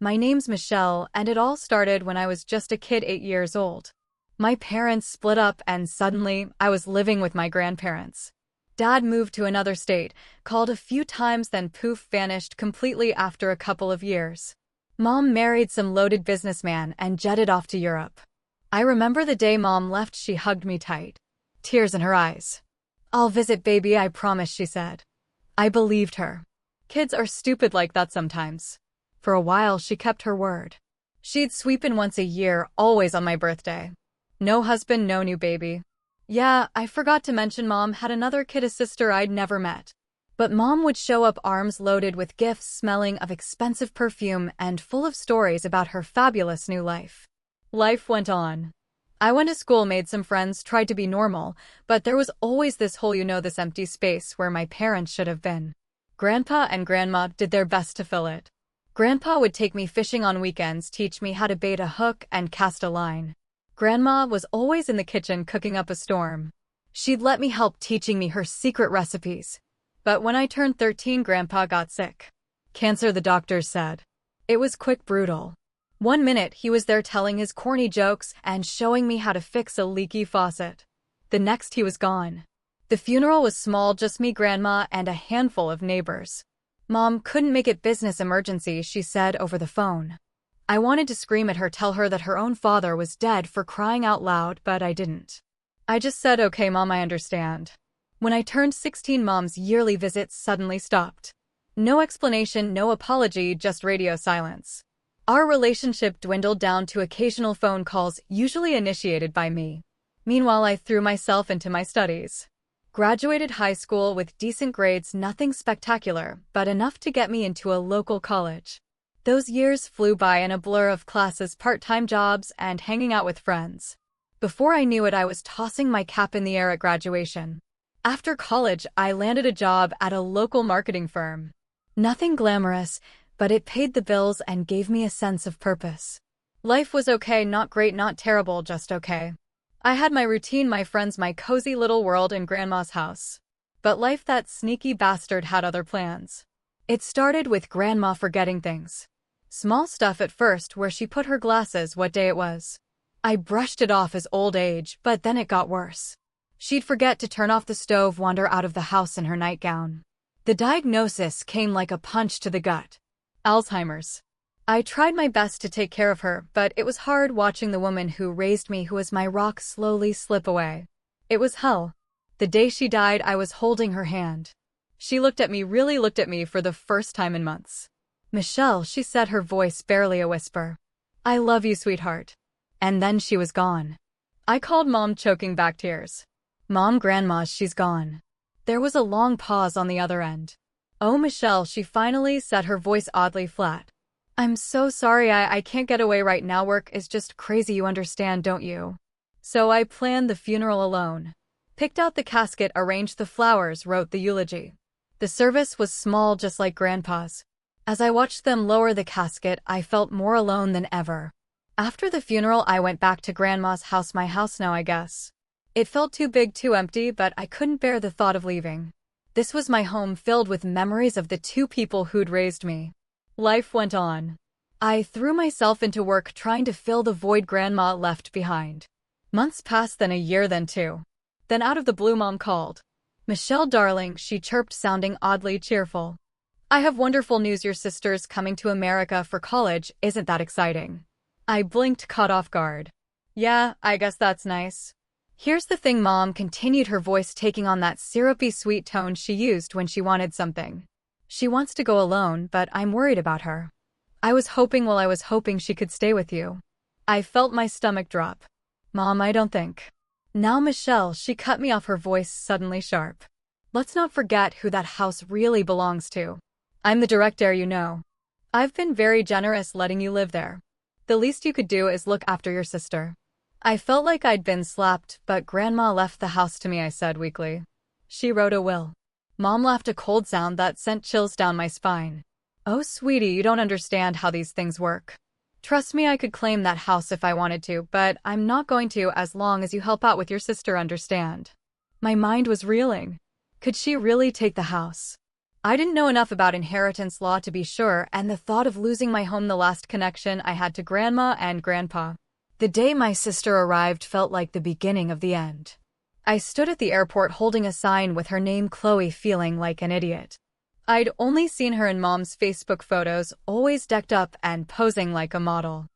My name's Michelle, and it all started when I was just a kid 8 years old. My parents split up, and suddenly, I was living with my grandparents. Dad moved to another state, called a few times, then poof, vanished completely after a couple of years. Mom married some loaded businessman and jetted off to Europe. I remember the day Mom left, she hugged me tight. Tears in her eyes. "I'll visit, baby, I promise," she said. I believed her. Kids are stupid like that sometimes. For a while, she kept her word. She'd sweep in once a year, always on my birthday. No husband, no new baby. Yeah, I forgot to mention Mom had another kid, a sister I'd never met. But Mom would show up, arms loaded with gifts, smelling of expensive perfume and full of stories about her fabulous new life. Life went on. I went to school, made some friends, tried to be normal, but there was always this hole, this empty space where my parents should have been. Grandpa and Grandma did their best to fill it. Grandpa would take me fishing on weekends, teach me how to bait a hook and cast a line. Grandma was always in the kitchen cooking up a storm. She'd let me help, teaching me her secret recipes. But when I turned 13, Grandpa got sick. Cancer, the doctors said. It was quick, brutal. One minute he was there telling his corny jokes and showing me how to fix a leaky faucet. The next he was gone. The funeral was small, just me, Grandma, and a handful of neighbors. Mom couldn't make it, business emergency, she said over the phone. I wanted to scream at her, tell her that her own father was dead, for crying out loud, but I didn't. I just said, "Okay, Mom, I understand." When I turned 16, Mom's yearly visits suddenly stopped. No explanation, no apology, just radio silence. Our relationship dwindled down to occasional phone calls, usually initiated by me. Meanwhile, I threw myself into my studies. Graduated high school with decent grades, nothing spectacular, but enough to get me into a local college. Those years flew by in a blur of classes, part-time jobs, and hanging out with friends. Before I knew it, I was tossing my cap in the air at graduation. After college, I landed a job at a local marketing firm. Nothing glamorous, but it paid the bills and gave me a sense of purpose. Life was okay, not great, not terrible, just okay. I had my routine, my friends, my cozy little world in Grandma's house. But life, that sneaky bastard, had other plans. It started with Grandma forgetting things. Small stuff at first, where she put her glasses, what day it was. I brushed it off as old age, but then it got worse. She'd forget to turn off the stove, wander out of the house in her nightgown. The diagnosis came like a punch to the gut. Alzheimer's. I tried my best to take care of her, but it was hard watching the woman who raised me, who was my rock, slowly slip away. It was hell. The day she died, I was holding her hand. She looked at me, really looked at me, for the first time in months. "Michelle," she said, her voice barely a whisper. "I love you, sweetheart." And then she was gone. I called Mom, choking back tears. "Mom, Grandma, she's gone." There was a long pause on the other end. "Oh, Michelle," she finally said, her voice oddly flat. "I'm so sorry, I can't get away right now. Work is just crazy, you understand, don't you?" So I planned the funeral alone. Picked out the casket, arranged the flowers, wrote the eulogy. The service was small, just like Grandpa's. As I watched them lower the casket, I felt more alone than ever. After the funeral, I went back to Grandma's house, my house now, I guess. It felt too big, too empty, but I couldn't bear the thought of leaving. This was my home, filled with memories of the two people who'd raised me. Life went on. I threw myself into work, trying to fill the void Grandma left behind. Months passed, then a year, then two. Then out of the blue, Mom called. "Michelle, darling," she chirped, sounding oddly cheerful. "I have wonderful news. Your sister's coming to America for college. Isn't that exciting?" I blinked, caught off guard. "Yeah, I guess that's nice." "Here's the thing," Mom continued, her voice taking on that syrupy sweet tone she used when she wanted something. "She wants to go alone, but I'm worried about her. I was hoping she could stay with you." I felt my stomach drop. "Mom, I don't think." "Now, Michelle," she cut me off, her voice suddenly sharp. "Let's not forget who that house really belongs to. I'm the director, you know. I've been very generous letting you live there. The least you could do is look after your sister." I felt like I'd been slapped, but Grandma left the house to me, I said weakly. "She wrote a will." Mom laughed, a cold sound that sent chills down my spine. "Oh, sweetie, you don't understand how these things work. Trust me, I could claim that house if I wanted to, but I'm not going to as long as you help out with your sister, understand?" My mind was reeling. Could she really take the house? I didn't know enough about inheritance law to be sure, and the thought of losing my home, the last connection I had to Grandma and Grandpa. The day my sister arrived felt like the beginning of the end. I stood at the airport holding a sign with her name Chloe, feeling like an idiot. I'd only seen her in Mom's Facebook photos, always decked up and posing like a model.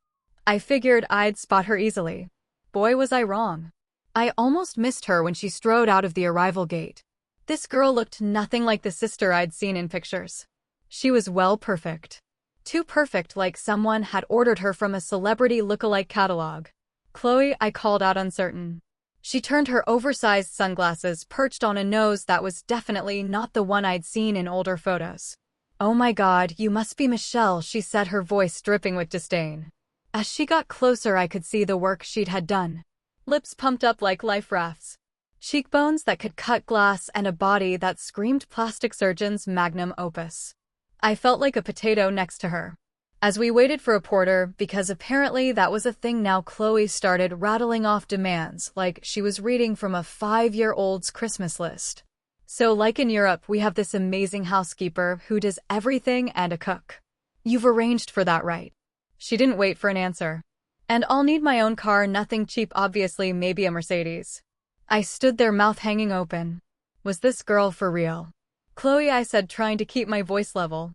I figured I'd spot her easily. Boy, was I wrong. I almost missed her when she strode out of the arrival gate. This girl looked nothing like the sister I'd seen in pictures. She was well perfect. Too perfect, like someone had ordered her from a celebrity look-alike catalog. "Chloe," I called out, uncertain. She turned, her oversized sunglasses perched on a nose that was definitely not the one I'd seen in older photos. "Oh my God, you must be Michelle," she said, her voice dripping with disdain. As she got closer, I could see the work she'd had done. Lips pumped up like life rafts. Cheekbones that could cut glass, and a body that screamed plastic surgeon's magnum opus. I felt like a potato next to her. As we waited for a porter, because apparently that was a thing now, Chloe started rattling off demands like she was reading from a 5-year-old's Christmas list. "So, like in Europe, we have this amazing housekeeper who does everything, and a cook. You've arranged for that, right?" She didn't wait for an answer. "And I'll need my own car, nothing cheap, obviously, maybe a Mercedes." I stood there, mouth hanging open. Was this girl for real? "Chloe," I said, trying to keep my voice level.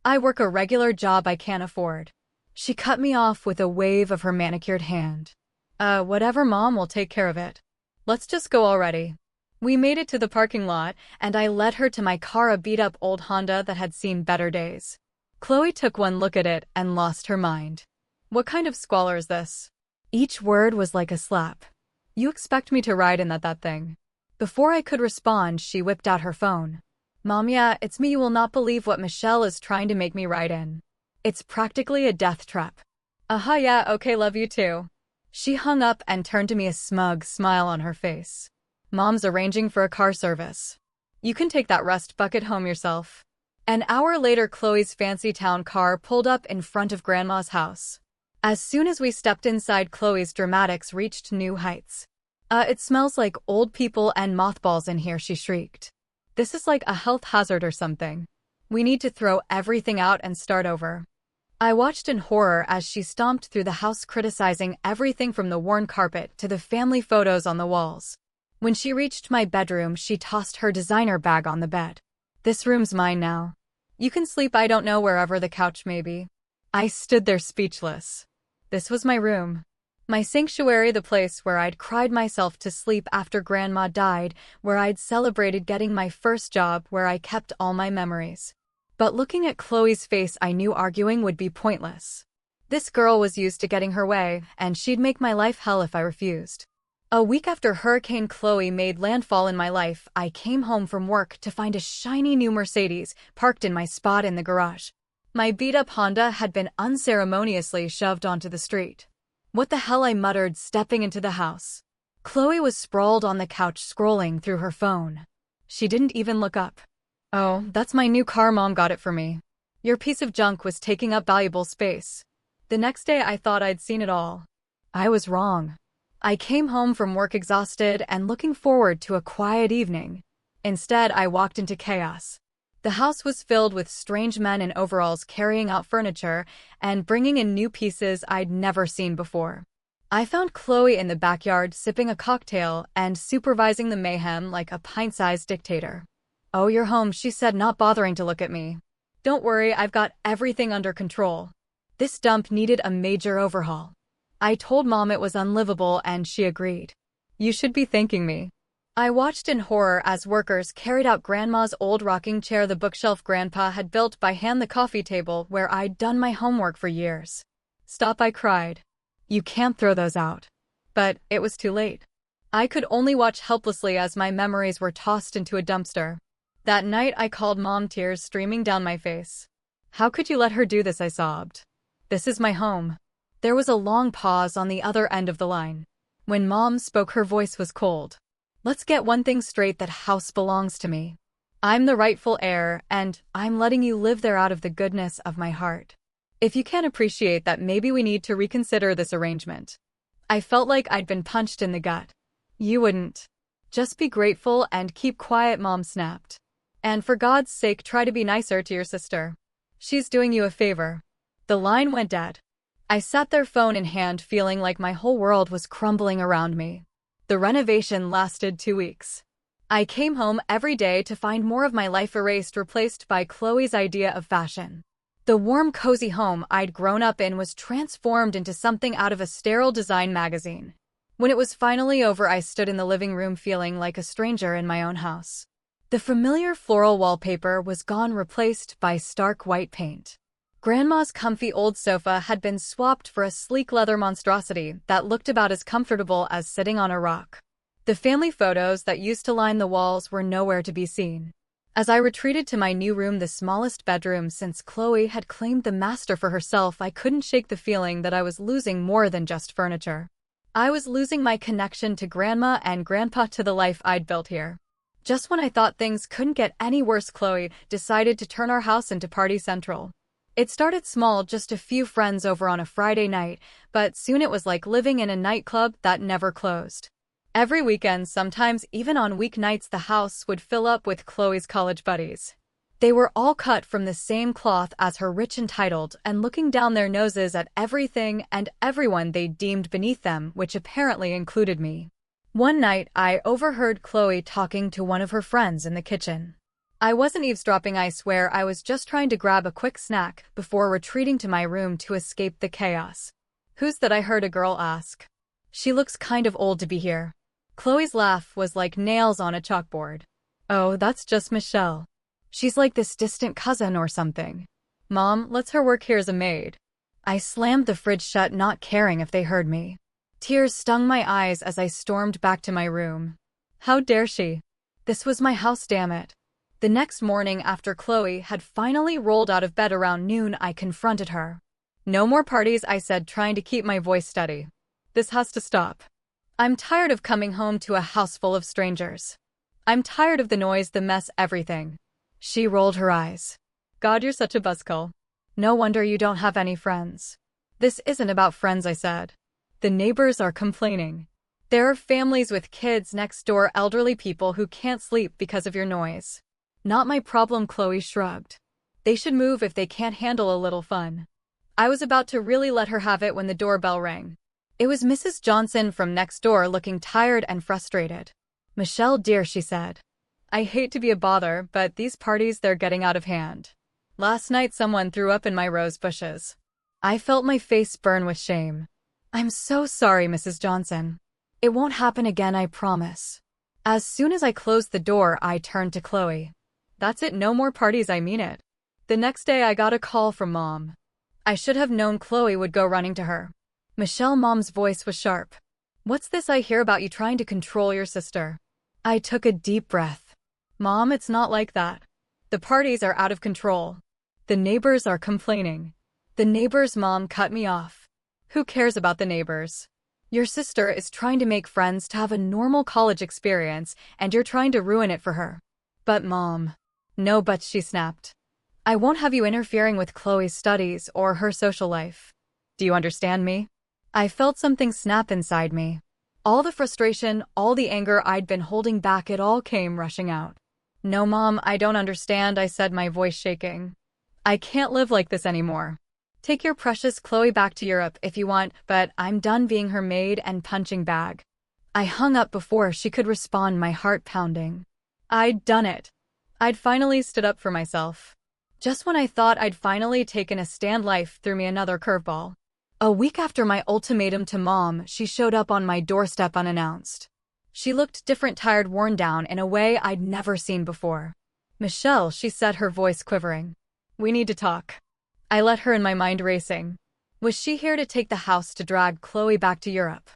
"I work a regular job I can't afford." She cut me off with a wave of her manicured hand. Whatever, Mom will take care of it. Let's just go already." We made it to the parking lot, and I led her to my car, a beat-up old Honda that had seen better days. Chloe took one look at it and lost her mind. "What kind of squalor is this?" Each word was like a slap. "You expect me to ride in that thing?" Before I could respond, she whipped out her phone. "Mom, yeah, it's me. You will not believe what Michelle is trying to make me ride in. It's practically a death trap." Yeah, okay, love you too." She hung up and turned to me, a smug smile on her face. "Mom's arranging for a car service. You can take that rust bucket home yourself." An hour later, Chloe's fancy town car pulled up in front of Grandma's house. As soon as we stepped inside, Chloe's dramatics reached new heights. It smells like old people and mothballs in here," she shrieked. "This is like a health hazard or something. We need to throw everything out and start over." I watched in horror as she stomped through the house, criticizing everything from the worn carpet to the family photos on the walls. When she reached my bedroom, she tossed her designer bag on the bed. "This room's mine now. You can sleep, I don't know, wherever the couch may be." I stood there speechless. This was my room. My sanctuary, the place where I'd cried myself to sleep after Grandma died, where I'd celebrated getting my first job, where I kept all my memories. But looking at Chloe's face, I knew arguing would be pointless. This girl was used to getting her way, and she'd make my life hell if I refused. A week after Hurricane Chloe made landfall in my life, I came home from work to find a shiny new Mercedes parked in my spot in the garage. My beat-up Honda had been unceremoniously shoved onto the street. "What the hell?" I muttered, stepping into the house. Chloe was sprawled on the couch, scrolling through her phone. She didn't even look up. "Oh, that's my new car. Mom got it for me. Your piece of junk was taking up valuable space." The next day, I thought I'd seen it all. I was wrong. I came home from work exhausted and looking forward to a quiet evening. Instead, I walked into chaos. The house was filled with strange men in overalls carrying out furniture and bringing in new pieces I'd never seen before. I found Chloe in the backyard sipping a cocktail and supervising the mayhem like a pint-sized dictator. "Oh, you're home," she said, not bothering to look at me. "Don't worry, I've got everything under control." This dump needed a major overhaul. I told Mom it was unlivable, and she agreed. "You should be thanking me." I watched in horror as workers carried out Grandma's old rocking chair, the bookshelf Grandpa had built by hand, the coffee table where I'd done my homework for years. "Stop," I cried. "You can't throw those out." But it was too late. I could only watch helplessly as my memories were tossed into a dumpster. That night, I called Mom, tears streaming down my face. "How could you let her do this?" I sobbed. "This is my home." There was a long pause on the other end of the line. When Mom spoke, her voice was cold. "Let's get one thing straight, that house belongs to me. I'm the rightful heir, and I'm letting you live there out of the goodness of my heart. If you can't appreciate that, maybe we need to reconsider this arrangement." I felt like I'd been punched in the gut. "You wouldn't. Just be grateful and keep quiet," Mom snapped. And for God's sake, try to be nicer to your sister. She's doing you a favor." The line went dead. I sat there, phone in hand, feeling like my whole world was crumbling around me. The renovation lasted 2 weeks. I came home every day to find more of my life erased, replaced by Chloe's idea of fashion. The warm, cozy home I'd grown up in was transformed into something out of a sterile design magazine. When it was finally over, I stood in the living room feeling like a stranger in my own house. The familiar floral wallpaper was gone, replaced by stark white paint. Grandma's comfy old sofa had been swapped for a sleek leather monstrosity that looked about as comfortable as sitting on a rock. The family photos that used to line the walls were nowhere to be seen. As I retreated to my new room, the smallest bedroom since Chloe had claimed the master for herself, I couldn't shake the feeling that I was losing more than just furniture. I was losing my connection to Grandma and Grandpa, to the life I'd built here. Just when I thought things couldn't get any worse, Chloe decided to turn our house into party central. It started small, just a few friends over on a Friday night, but soon it was like living in a nightclub that never closed. Every weekend, sometimes even on weeknights, the house would fill up with Chloe's college buddies. They were all cut from the same cloth as her, rich and titled, and looking down their noses at everything and everyone they deemed beneath them, which apparently included me. One night, I overheard Chloe talking to one of her friends in the kitchen. I wasn't eavesdropping, I swear. I was just trying to grab a quick snack before retreating to my room to escape the chaos. "Who's that?" I heard a girl ask. "She looks kind of old to be here." Chloe's laugh was like nails on a chalkboard. "Oh, that's just Michelle. She's like this distant cousin or something. Mom lets her work here as a maid." I slammed the fridge shut, not caring if they heard me. Tears stung my eyes as I stormed back to my room. How dare she? This was my house, damn it. The next morning, after Chloe had finally rolled out of bed around noon, I confronted her. "No more parties," I said, trying to keep my voice steady. "This has to stop. I'm tired of coming home to a house full of strangers. I'm tired of the noise, the mess, everything." She rolled her eyes. "God, you're such a buzzkill. No wonder you don't have any friends." "This isn't about friends," I said. "The neighbors are complaining. There are families with kids next door, elderly people who can't sleep because of your noise." "Not my problem," Chloe shrugged. "They should move if they can't handle a little fun." I was about to really let her have it when the doorbell rang. It was Mrs. Johnson from next door, looking tired and frustrated. "Michelle, dear," she said. "I hate to be a bother, but these parties, they're getting out of hand. Last night someone threw up in my rose bushes." I felt my face burn with shame. "I'm so sorry, Mrs. Johnson. It won't happen again, I promise." As soon as I closed the door, I turned to Chloe. "That's it, no more parties, I mean it." The next day I got a call from Mom. I should have known Chloe would go running to her. "Michelle," Mom's voice was sharp. "What's this I hear about you trying to control your sister?" I took a deep breath. "Mom, it's not like that. The parties are out of control. The neighbors are complaining." "The neighbors?" Mom cut me off. "Who cares about the neighbors? Your sister is trying to make friends, to have a normal college experience, and you're trying to ruin it for her." "But Mom." "No buts," she snapped. "I won't have you interfering with Chloe's studies or her social life. Do you understand me?" I felt something snap inside me. All the frustration, all the anger I'd been holding back, it all came rushing out. "No, Mom, I don't understand," I said, my voice shaking. "I can't live like this anymore. Take your precious Chloe back to Europe if you want, but I'm done being her maid and punching bag." I hung up before she could respond, my heart pounding. I'd done it. I'd finally stood up for myself. Just when I thought I'd finally taken a stand, life threw me another curveball. A week after my ultimatum to Mom, she showed up on my doorstep unannounced. She looked different, tired, worn down in a way I'd never seen before. "Michelle," she said, her voice quivering. "We need to talk." I let her in, my mind racing. Was she here to take the house, to drag Chloe back to Europe?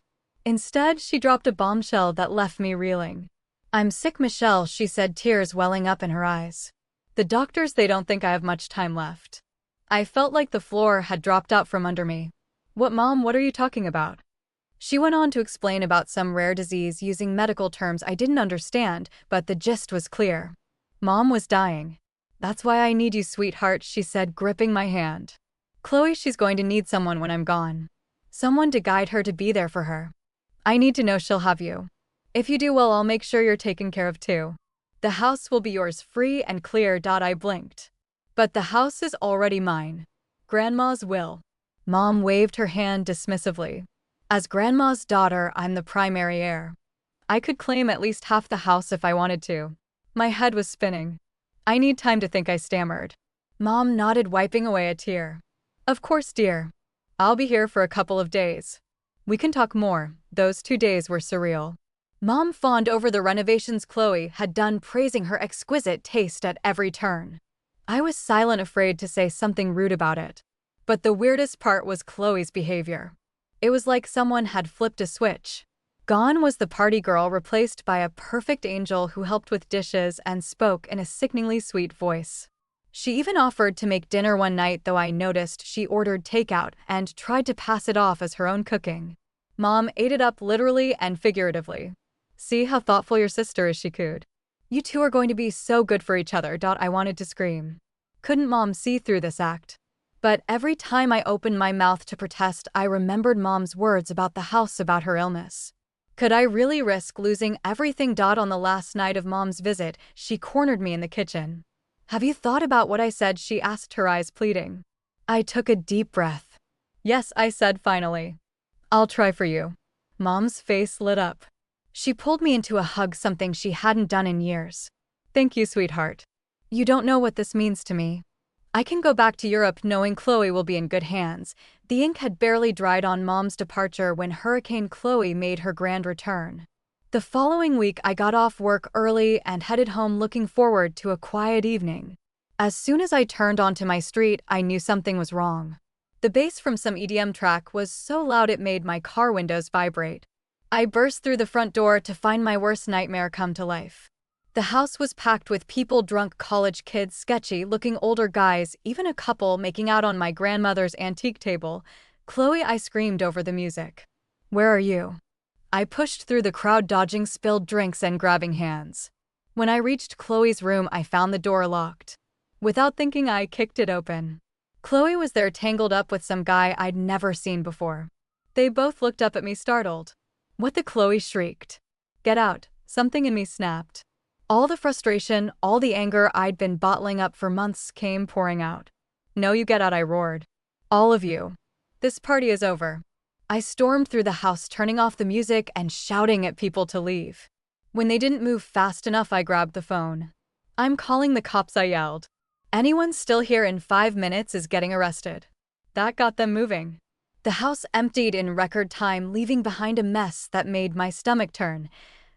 Instead, she dropped a bombshell that left me reeling. "I'm sick, Michelle," she said, tears welling up in her eyes. "The doctors, they don't think I have much time left." I felt like the floor had dropped out from under me. "What, Mom? What are you talking about?" She went on to explain about some rare disease, using medical terms I didn't understand, but the gist was clear. Mom was dying. "That's why I need you, sweetheart," she said, gripping my hand. "Chloe, she's going to need someone when I'm gone. Someone to guide her, to be there for her. I need to know she'll have you. If you do, well, I'll make sure you're taken care of too." The house will be yours free and clear. I blinked. But the house is already mine. Grandma's will. Mom waved her hand dismissively. As Grandma's daughter, I'm the primary heir. I could claim at least half the house if I wanted to. My head was spinning. I need time to think, I stammered. Mom nodded, wiping away a tear. Of course, dear. I'll be here for a couple of days. We can talk more. Those 2 days were surreal. Mom fawned over the renovations Chloe had done, praising her exquisite taste at every turn. I was silent, afraid to say something rude about it. But the weirdest part was Chloe's behavior. It was like someone had flipped a switch. Gone was the party girl, replaced by a perfect angel who helped with dishes and spoke in a sickeningly sweet voice. She even offered to make dinner one night, though I noticed she ordered takeout and tried to pass it off as her own cooking. Mom ate it up literally and figuratively. See how thoughtful your sister is, she cooed. You two are going to be so good for each other. I wanted to scream. Couldn't Mom see through this act? But every time I opened my mouth to protest, I remembered Mom's words about the house, about her illness. Could I really risk losing everything? On the last night of Mom's visit, she cornered me in the kitchen. Have you thought about what I said? She asked, her eyes pleading. I took a deep breath. Yes, I said finally. I'll try for you. Mom's face lit up. She pulled me into a hug, something she hadn't done in years. Thank you, sweetheart. You don't know what this means to me. I can go back to Europe knowing Chloe will be in good hands. The ink had barely dried on Mom's departure when Hurricane Chloe made her grand return. The following week, I got off work early and headed home, looking forward to a quiet evening. As soon as I turned onto my street, I knew something was wrong. The bass from some EDM track was so loud it made my car windows vibrate. I burst through the front door to find my worst nightmare come to life. The house was packed with people, drunk college kids, sketchy-looking older guys, even a couple making out on my grandmother's antique table. Chloe, I screamed over the music. Where are you? I pushed through the crowd, dodging spilled drinks and grabbing hands. When I reached Chloe's room, I found the door locked. Without thinking, I kicked it open. Chloe was there, tangled up with some guy I'd never seen before. They both looked up at me, startled. What the? Chloe shrieked. Get out, something in me snapped. All the frustration, all the anger I'd been bottling up for months came pouring out. No, you get out, I roared. All of you. This party is over. I stormed through the house, turning off the music and shouting at people to leave. When they didn't move fast enough, I grabbed the phone. I'm calling the cops, I yelled. Anyone still here in 5 minutes is getting arrested. That got them moving. The house emptied in record time, leaving behind a mess that made my stomach turn.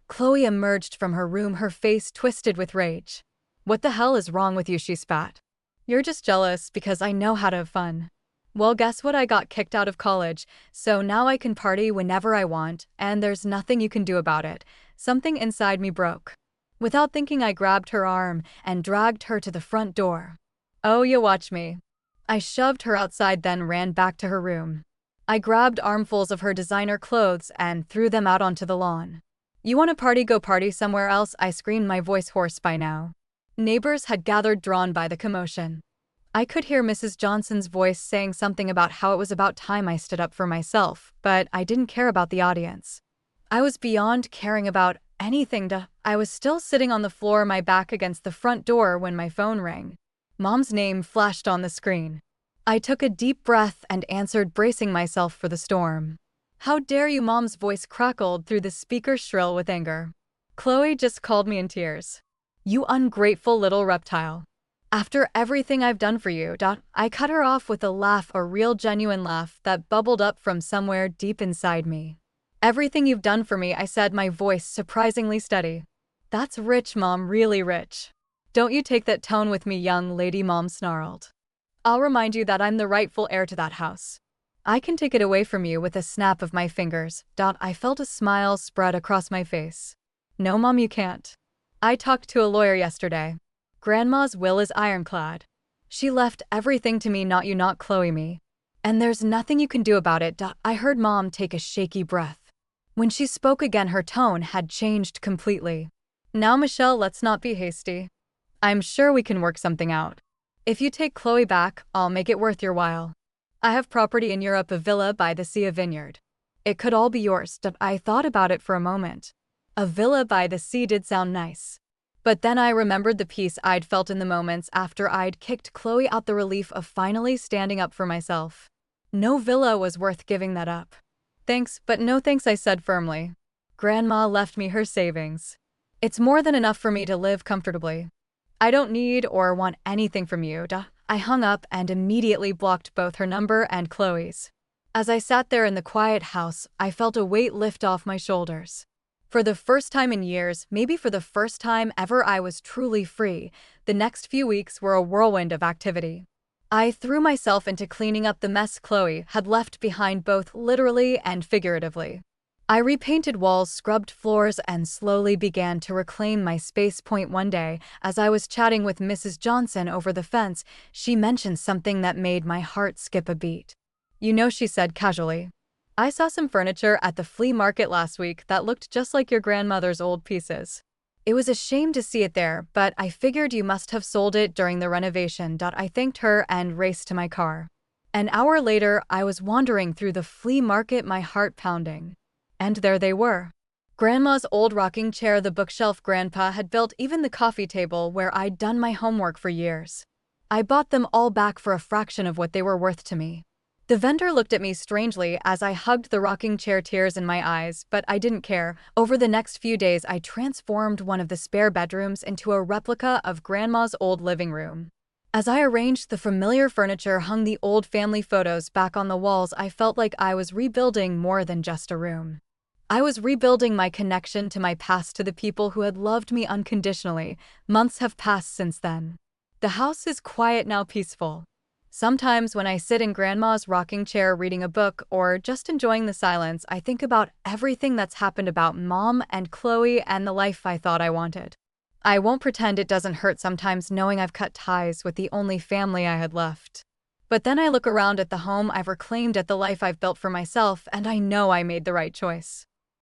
Chloe emerged from her room, her face twisted with rage. What the hell is wrong with you? She spat. You're just jealous because I know how to have fun. Well, guess what? I got kicked out of college, so now I can party whenever I want, and there's nothing you can do about it. Something inside me broke. Without thinking, I grabbed her arm and dragged her to the front door. Oh, you watch me. I shoved her outside, then ran back to her room. I grabbed armfuls of her designer clothes and threw them out onto the lawn. You want to party? Go party somewhere else, I screamed, my voice hoarse by now. Neighbors had gathered, drawn by the commotion. I could hear Mrs. Johnson's voice saying something about how it was about time I stood up for myself, but I didn't care about the audience. I was beyond caring about anything. I was still sitting on the floor, my back against the front door, when my phone rang. Mom's name flashed on the screen. I took a deep breath and answered, bracing myself for the storm. How dare you? Mom's voice crackled through the speaker, shrill with anger. Chloe just called me in tears. You ungrateful little reptile. After everything I've done for you. I cut her off with a laugh, a real genuine laugh that bubbled up from somewhere deep inside me. Everything you've done for me, I said, my voice surprisingly steady. That's rich, Mom, really rich. Don't you take that tone with me, young lady, Mom snarled. I'll remind you that I'm the rightful heir to that house. I can take it away from you with a snap of my fingers. I felt a smile spread across my face. No, Mom, you can't. I talked to a lawyer yesterday. Grandma's will is ironclad. She left everything to me, not you, not Chloe, me. And there's nothing you can do about it. I heard Mom take a shaky breath. When she spoke again, her tone had changed completely. Now, Michelle, let's not be hasty. I'm sure we can work something out. If you take Chloe back, I'll make it worth your while. I have property in Europe, a villa by the sea, a vineyard. It could all be yours. I thought about it for a moment. A villa by the sea did sound nice. But then I remembered the peace I'd felt in the moments after I'd kicked Chloe out, the relief of finally standing up for myself. No villa was worth giving that up. Thanks, but no thanks, I said firmly. Grandma left me her savings. It's more than enough for me to live comfortably. I don't need or want anything from you, duh. I hung up and immediately blocked both her number and Chloe's. As I sat there in the quiet house, I felt a weight lift off my shoulders. For the first time in years, maybe for the first time ever, I was truly free. The next few weeks were a whirlwind of activity. I threw myself into cleaning up the mess Chloe had left behind, both literally and figuratively. I repainted walls, scrubbed floors, and slowly began to reclaim my space. One day, as I was chatting with Mrs. Johnson over the fence, she mentioned something that made my heart skip a beat. You know, she said casually, I saw some furniture at the flea market last week that looked just like your grandmother's old pieces. It was a shame to see it there, but I figured you must have sold it during the renovation. I thanked her and raced to my car. An hour later, I was wandering through the flea market, my heart pounding. And there they were. Grandma's old rocking chair, the bookshelf Grandpa had built, even the coffee table where I'd done my homework for years. I bought them all back for a fraction of what they were worth to me. The vendor looked at me strangely as I hugged the rocking chair, tears in my eyes, but I didn't care. Over the next few days, I transformed one of the spare bedrooms into a replica of Grandma's old living room. As I arranged the familiar furniture, hung the old family photos back on the walls, I felt like I was rebuilding more than just a room. I was rebuilding my connection to my past, to the people who had loved me unconditionally. Months have passed since then. The house is quiet now, peaceful. Sometimes when I sit in Grandma's rocking chair reading a book or just enjoying the silence, I think about everything that's happened, about Mom and Chloe and the life I thought I wanted. I won't pretend it doesn't hurt sometimes knowing I've cut ties with the only family I had left. But then I look around at the home I've reclaimed, at the life I've built for myself, and I know I made the right choice.